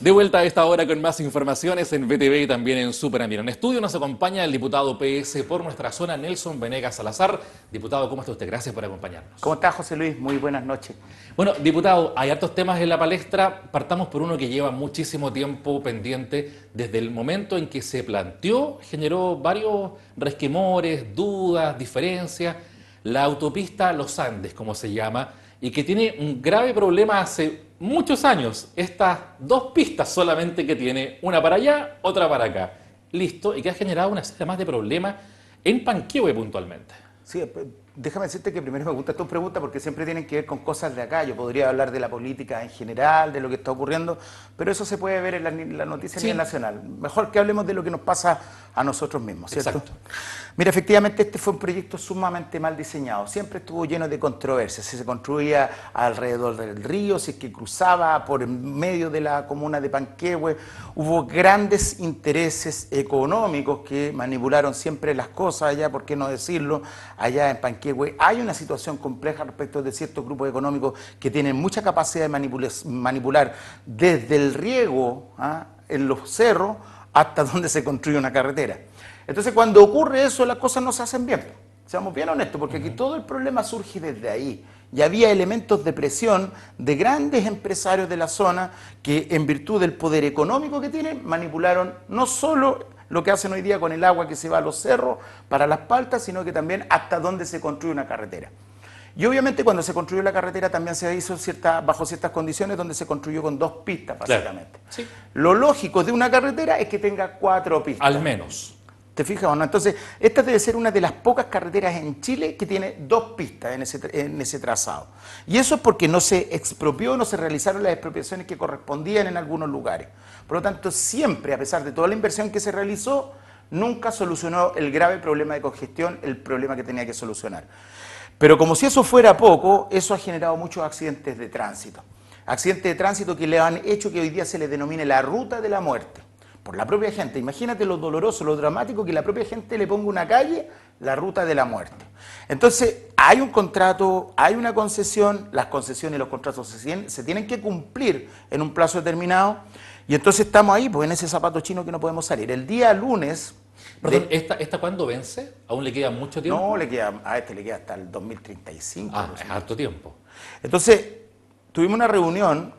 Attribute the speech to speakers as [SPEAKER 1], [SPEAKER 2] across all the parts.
[SPEAKER 1] De vuelta a esta hora con más informaciones en VTV y también en Super Ambiente. En estudio nos acompaña el diputado PS por nuestra zona, Nelson Venegas Salazar. Diputado, ¿cómo está usted? Gracias por acompañarnos.
[SPEAKER 2] ¿Cómo está, José Luis? Muy buenas noches.
[SPEAKER 1] Bueno, diputado, hay hartos temas en la palestra. Partamos por uno que lleva muchísimo tiempo pendiente. Desde el momento en que se planteó, generó varios resquemores, dudas, diferencias. La autopista Los Andes, como se llama, y que tiene un grave problema hace muchos años. Estas dos pistas solamente que tiene, una para allá, otra para acá. Listo, y que ha generado una serie más de problemas en Panquehue puntualmente.
[SPEAKER 2] Sí, déjame decirte que primero me gusta tu pregunta porque siempre tienen que ver con cosas de acá. Yo podría hablar de la política en general, de lo que está ocurriendo, pero eso se puede ver en la noticia a nivel nacional. Mejor que hablemos de lo que nos pasa a nosotros mismos, ¿cierto?
[SPEAKER 1] Exacto.
[SPEAKER 2] Mira, efectivamente este fue un proyecto sumamente mal diseñado. Siempre estuvo lleno de controversias. Si se construía alrededor del río, si es que cruzaba por medio de la comuna de Panquehue, hubo grandes intereses económicos que manipularon siempre las cosas allá, ¿por qué no decirlo? Allá en Panquehue hay una situación compleja respecto de ciertos grupos económicos que tienen mucha capacidad de manipular desde el riego en los cerros hasta donde se construye una carretera. Entonces, cuando ocurre eso, las cosas no se hacen bien. Seamos bien honestos, porque aquí todo el problema surge desde ahí. Y había elementos de presión de grandes empresarios de la zona que, en virtud del poder económico que tienen, manipularon no solo lo que hacen hoy día con el agua que se va a los cerros para las paltas, sino que también hasta dónde se construye una carretera. Y obviamente cuando se construyó la carretera también se hizo bajo ciertas condiciones donde se construyó con 2 pistas, básicamente.
[SPEAKER 1] Claro. Sí.
[SPEAKER 2] Lo lógico de una carretera es que tenga 4 pistas.
[SPEAKER 1] Al menos.
[SPEAKER 2] ¿Te fijas o no? Entonces, esta debe ser una de las pocas carreteras en Chile que tiene 2 pistas en ese trazado. Y eso es porque no se expropió, no se realizaron las expropiaciones que correspondían en algunos lugares. Por lo tanto, siempre, a pesar de toda la inversión que se realizó, nunca solucionó el grave problema de congestión, el problema que tenía que solucionar. Pero como si eso fuera poco, eso ha generado muchos accidentes de tránsito. Accidentes de tránsito que le han hecho que hoy día se le denomine la ruta de la muerte. Por la propia gente. Imagínate lo doloroso, lo dramático que la propia gente le ponga una calle, la ruta de la muerte. Entonces, hay un contrato, hay una concesión, las concesiones y los contratos se tienen que cumplir en un plazo determinado, y entonces estamos ahí, pues en ese zapato chino que no podemos salir. El día lunes...
[SPEAKER 1] Perdón, ¿esta cuándo vence? ¿Aún le queda mucho tiempo?
[SPEAKER 2] No, a este le queda hasta el 2035.
[SPEAKER 1] Ah, es harto tiempo.
[SPEAKER 2] Entonces, tuvimos una reunión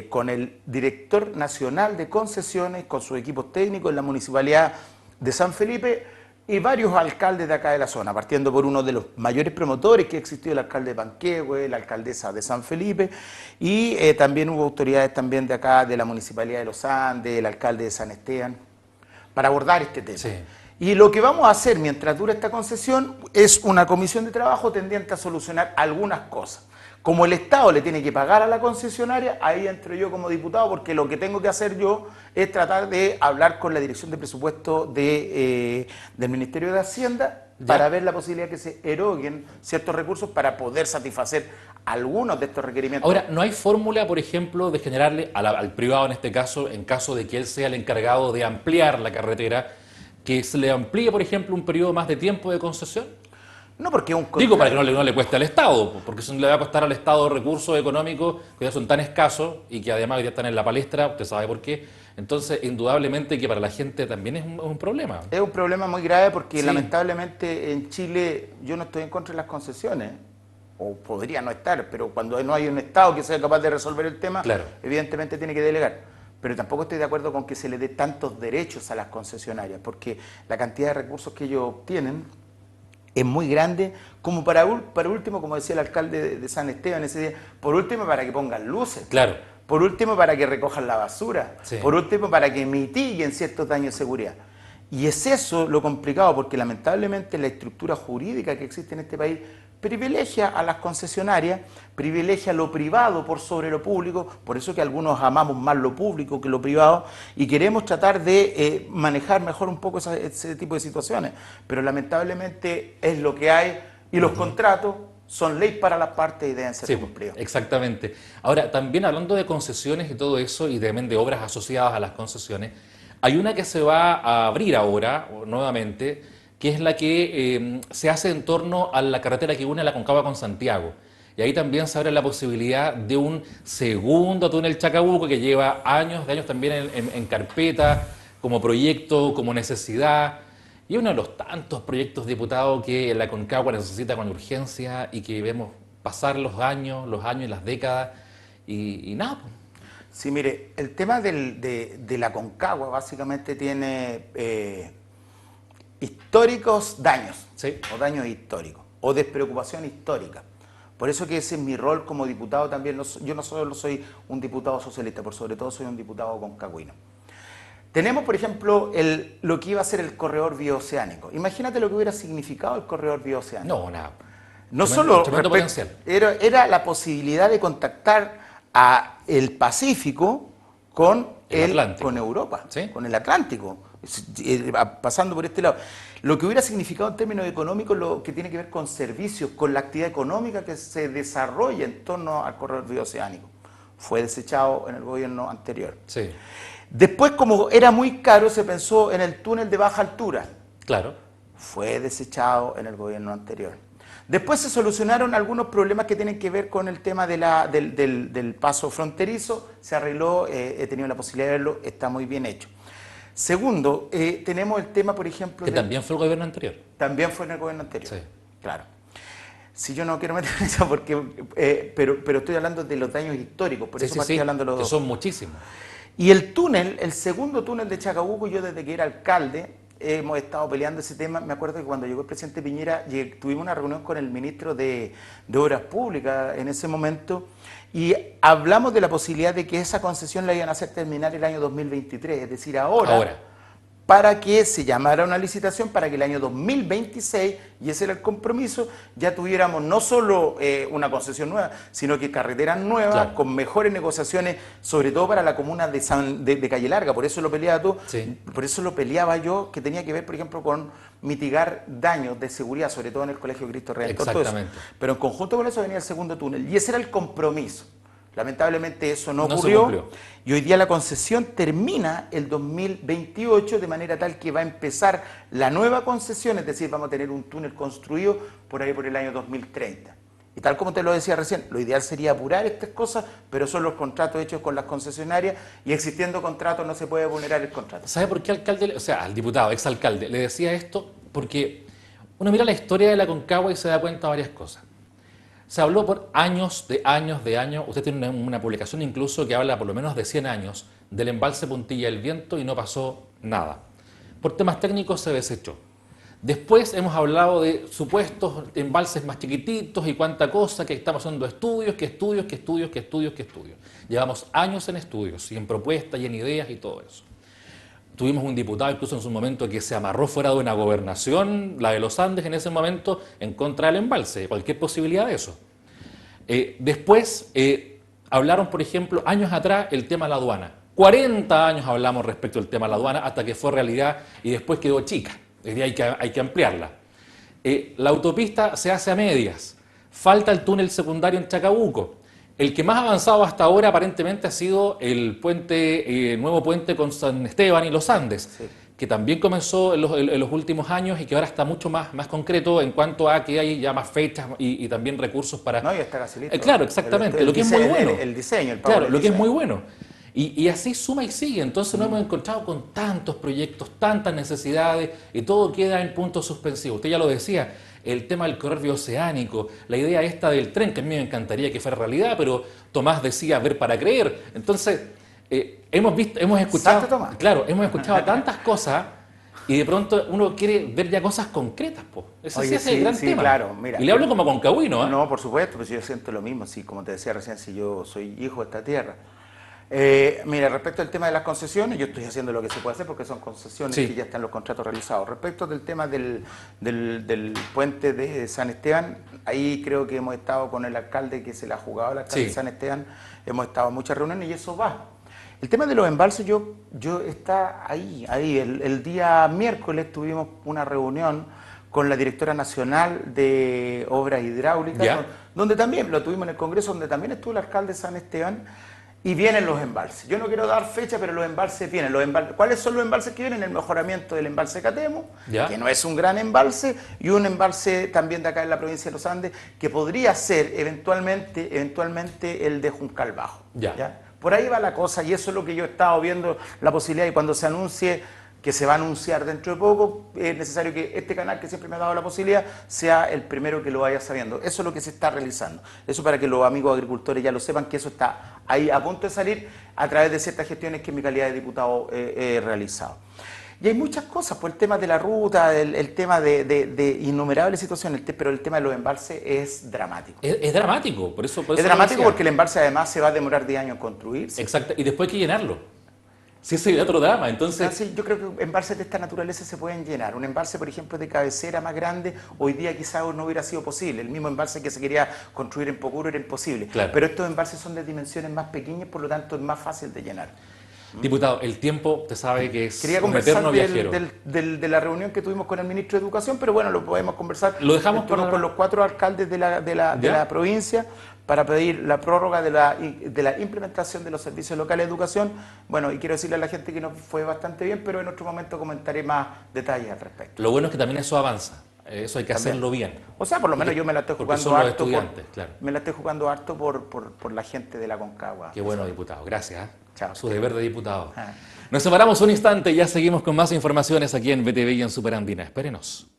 [SPEAKER 2] con el director nacional de concesiones, con sus equipos técnicos en la municipalidad de San Felipe y varios alcaldes de acá de la zona, partiendo por uno de los mayores promotores que existió, el alcalde de Panquehue, la alcaldesa de San Felipe, y también hubo autoridades también de acá de la municipalidad de Los Andes, el alcalde de San Esteban, para abordar este tema.
[SPEAKER 1] Sí.
[SPEAKER 2] Y lo que vamos a hacer mientras dura esta concesión es una comisión de trabajo tendiente a solucionar algunas cosas. Como el Estado le tiene que pagar a la concesionaria, ahí entro yo como diputado, porque lo que tengo que hacer yo es tratar de hablar con la Dirección de Presupuesto del Ministerio de Hacienda para ver la posibilidad que se eroguen ciertos recursos para poder satisfacer algunos de estos requerimientos.
[SPEAKER 1] Ahora, ¿no hay fórmula, por ejemplo, de generarle al privado en este caso, en caso de que él sea el encargado de ampliar la carretera, que se le amplíe, por ejemplo, un periodo más de tiempo de concesión?
[SPEAKER 2] No, porque es un
[SPEAKER 1] Digo, para que no le cueste al Estado, porque eso le va a costar al Estado recursos económicos que ya son tan escasos y que además hoy día están en la palestra, usted sabe por qué. Entonces, indudablemente que para la gente también es un problema.
[SPEAKER 2] Es un problema muy grave porque
[SPEAKER 1] Sí.
[SPEAKER 2] lamentablemente en Chile yo no estoy en contra de las concesiones, o podría no estar, pero cuando no hay un Estado que sea capaz de resolver el tema,
[SPEAKER 1] Claro.
[SPEAKER 2] evidentemente tiene que delegar. Pero tampoco estoy de acuerdo con que se le dé tantos derechos a las concesionarias, porque la cantidad de recursos que ellos obtienen es muy grande, como para último, como decía el alcalde de San Esteban ese día, por último para que pongan luces,
[SPEAKER 1] Claro.
[SPEAKER 2] por último para que recojan la basura,
[SPEAKER 1] Sí.
[SPEAKER 2] por último para que mitiguen ciertos daños de seguridad. Y es eso lo complicado, porque lamentablemente la estructura jurídica que existe en este país privilegia a las concesionarias, privilegia lo privado por sobre lo público, por eso que algunos amamos más lo público que lo privado y queremos tratar de manejar mejor un poco ese tipo de situaciones, pero lamentablemente es lo que hay y los contratos son ley para las partes y deben ser
[SPEAKER 1] Sí,
[SPEAKER 2] cumplidos.
[SPEAKER 1] exactamente. Ahora, también hablando de concesiones y todo eso, y también de obras asociadas a las concesiones, hay una que se va a abrir ahora, nuevamente, que es la que se hace en torno a la carretera que une la Aconcagua con Santiago. Y ahí también se abre la posibilidad de un segundo túnel Chacabuco que lleva años de años también en carpeta, como proyecto, como necesidad. Y uno de los tantos proyectos, diputado, que la Concagua necesita con urgencia y que vemos pasar los años y las décadas y nada.
[SPEAKER 2] Sí, mire, el tema de la Concagua básicamente tiene históricos daños,
[SPEAKER 1] Sí.
[SPEAKER 2] o daños históricos, o despreocupación histórica. Por eso que ese es mi rol como diputado también. Yo no solo soy un diputado socialista, por sobre todo soy un diputado concagüino. Tenemos, por ejemplo, lo que iba a ser el corredor bioceánico. Imagínate lo que hubiera significado el corredor bioceánico.
[SPEAKER 1] No, nada.
[SPEAKER 2] No
[SPEAKER 1] Tremendo,
[SPEAKER 2] solo
[SPEAKER 1] tremendo potencial.
[SPEAKER 2] era la posibilidad de contactar a el Pacífico con con Europa,
[SPEAKER 1] ¿Sí?
[SPEAKER 2] con el Atlántico, pasando por este lado. Lo que hubiera significado en términos económicos, lo que tiene que ver con servicios, con la actividad económica que se desarrolla en torno al corredor bioceánico. Fue desechado en el gobierno anterior.
[SPEAKER 1] Sí.
[SPEAKER 2] Después, como era muy caro, se pensó en el túnel de baja altura.
[SPEAKER 1] Claro.
[SPEAKER 2] Fue desechado en el gobierno anterior. Después se solucionaron algunos problemas que tienen que ver con el tema del paso fronterizo. Se arregló, he tenido la posibilidad de verlo, está muy bien hecho. Segundo, tenemos el tema, por ejemplo...
[SPEAKER 1] Que también fue el gobierno anterior.
[SPEAKER 2] También fue en el gobierno anterior.
[SPEAKER 1] Sí.
[SPEAKER 2] Claro. Si yo no quiero meter en eso, pero estoy hablando de los daños históricos, por eso estoy hablando de los
[SPEAKER 1] que
[SPEAKER 2] dos.
[SPEAKER 1] son muchísimos.
[SPEAKER 2] Y el túnel, el segundo túnel de Chacabuco, yo desde que era alcalde hemos estado peleando ese tema. Me acuerdo que cuando llegó el presidente Piñera tuvimos una reunión con el ministro de Obras Públicas en ese momento y hablamos de la posibilidad de que esa concesión la iban a hacer terminar el año 2023, es decir, ahora. Para que se llamara una licitación para que el año 2026, y ese era el compromiso, ya tuviéramos no solo una concesión nueva, sino que carreteras nuevas, claro, con mejores negociaciones, sobre todo para la comuna de Calle Larga. Por eso lo peleaba tú, sí, por eso lo peleaba yo, que tenía que ver, por ejemplo, con mitigar daños de seguridad, sobre todo en el Colegio Cristo Redentor.
[SPEAKER 1] Exactamente.
[SPEAKER 2] Pero en conjunto con eso venía el segundo túnel, y ese era el compromiso. Lamentablemente eso no ocurrió y hoy día la concesión termina el 2028 de manera tal que va a empezar la nueva concesión, es decir, vamos a tener un túnel construido por ahí por el año 2030. Y tal como te lo decía recién, lo ideal sería apurar estas cosas, pero son los contratos hechos con las concesionarias y existiendo contratos no se puede vulnerar el contrato.
[SPEAKER 1] ¿Sabe por qué alcalde, o sea, al diputado, exalcalde, le decía esto? Porque uno mira la historia de la Concagua y se da cuenta de varias cosas. Se habló por años. Usted tiene una publicación incluso que habla por lo menos de 100 años del embalse Puntilla del Viento y no pasó nada. Por temas técnicos se desechó. Después hemos hablado de supuestos embalses más chiquititos y cuánta cosa, que estamos haciendo estudios. Llevamos años en estudios y en propuestas y en ideas y todo eso. Tuvimos un diputado incluso en su momento que se amarró fuera de una gobernación, la de los Andes en ese momento, en contra del embalse, cualquier posibilidad de eso. Después hablaron, por ejemplo, años atrás el tema de la aduana. 40 años hablamos respecto al tema de la aduana hasta que fue realidad y después quedó chica. Hay que ampliarla. La autopista se hace a medias. Falta el túnel secundario en Chacabuco. El que más avanzado hasta ahora aparentemente ha sido el nuevo puente con San Esteban y los Andes, sí, que también comenzó en los últimos años y que ahora está mucho más concreto en cuanto a que hay ya más fechas y también recursos para...
[SPEAKER 2] No, ya está casi listo.
[SPEAKER 1] Claro, exactamente, lo que es muy bueno.
[SPEAKER 2] El diseño,
[SPEAKER 1] claro, lo que es muy bueno. Y así suma y sigue, entonces nos hemos encontrado con tantos proyectos, tantas necesidades y todo queda en punto suspensivo. Usted ya lo decía, el tema del corredor bioceánico, la idea esta del tren, que a mí me encantaría que fuera realidad, pero Tomás decía ver para creer. Entonces, hemos escuchado, claro, hemos escuchado tantas cosas y de pronto uno quiere ver ya cosas concretas, po. Ese sí es el gran tema.
[SPEAKER 2] Claro, mira,
[SPEAKER 1] y le hablo como concagüino, ¿eh?
[SPEAKER 2] No, por supuesto, pues yo siento lo mismo, sí, como te decía recién, si yo soy hijo de esta tierra. Mira, respecto al tema de las concesiones, yo estoy haciendo lo que se puede hacer porque son concesiones, sí, que ya están los contratos realizados. Respecto del tema del puente de San Esteban, ahí creo que hemos estado con el alcalde que se la ha jugado, el alcalde, sí, de San Esteban, hemos estado en muchas reuniones y eso va. El tema de los embalses, yo está ahí. El día miércoles tuvimos una reunión con la directora nacional de obras hidráulicas, donde también lo tuvimos en el Congreso, donde también estuvo el alcalde de San Esteban. Y vienen los embalses. Yo no quiero dar fecha, pero los embalses vienen. ¿Cuáles son los embalses que vienen? El mejoramiento del embalse Catemo,
[SPEAKER 1] ¿Ya?
[SPEAKER 2] que no es un gran embalse, y un embalse también de acá en la provincia de los Andes, que podría ser eventualmente el de Juncal Bajo.
[SPEAKER 1] Ya.
[SPEAKER 2] Por ahí va la cosa, y eso es lo que yo he estado viendo, la posibilidad, y cuando se anuncie, que se va a anunciar dentro de poco, es necesario que este canal, que siempre me ha dado la posibilidad, sea el primero que lo vaya sabiendo. Eso es lo que se está realizando. Eso para que los amigos agricultores ya lo sepan, que eso está ahí a punto de salir a través de ciertas gestiones que en mi calidad de diputado he realizado. Y hay muchas cosas, pues el tema de la ruta, el tema de innumerables situaciones, pero el tema de los embalses es dramático.
[SPEAKER 1] Es dramático, por eso
[SPEAKER 2] es dramático porque el embalse además se va a demorar 10 años en construirse.
[SPEAKER 1] Exacto, y después hay que llenarlo. Si ese es otro drama, entonces...
[SPEAKER 2] Sí, yo creo que embalses de esta naturaleza se pueden llenar. Un embalse, por ejemplo, de cabecera más grande, hoy día quizás no hubiera sido posible. El mismo embalse que se quería construir en Pocuro era imposible.
[SPEAKER 1] Claro.
[SPEAKER 2] Pero estos embalses son de dimensiones más pequeñas, por lo tanto es más fácil de llenar.
[SPEAKER 1] Diputado, el tiempo, te sabe que es
[SPEAKER 2] Quería
[SPEAKER 1] un
[SPEAKER 2] conversar
[SPEAKER 1] eterno viajero.
[SPEAKER 2] de la reunión que tuvimos con el ministro de Educación, pero bueno, lo podemos conversar.
[SPEAKER 1] Lo dejamos
[SPEAKER 2] con los 4 alcaldes de la provincia para pedir la prórroga de la implementación de los servicios locales de educación. Bueno, y quiero decirle a la gente que nos fue bastante bien, pero en otro momento comentaré más detalles al respecto.
[SPEAKER 1] Lo bueno es que también eso avanza. Eso hay que hacerlo bien.
[SPEAKER 2] O sea, por lo menos yo me la estoy
[SPEAKER 1] Porque
[SPEAKER 2] jugando
[SPEAKER 1] son los
[SPEAKER 2] harto.
[SPEAKER 1] estudiantes, claro.
[SPEAKER 2] Me la estoy jugando harto por la gente de la Concagua.
[SPEAKER 1] Qué bueno, diputado. Gracias.
[SPEAKER 2] Chao.
[SPEAKER 1] Su deber de diputado.
[SPEAKER 2] Ah.
[SPEAKER 1] Nos separamos un instante y ya seguimos con más informaciones aquí en BTV y en Superandina. Espérenos.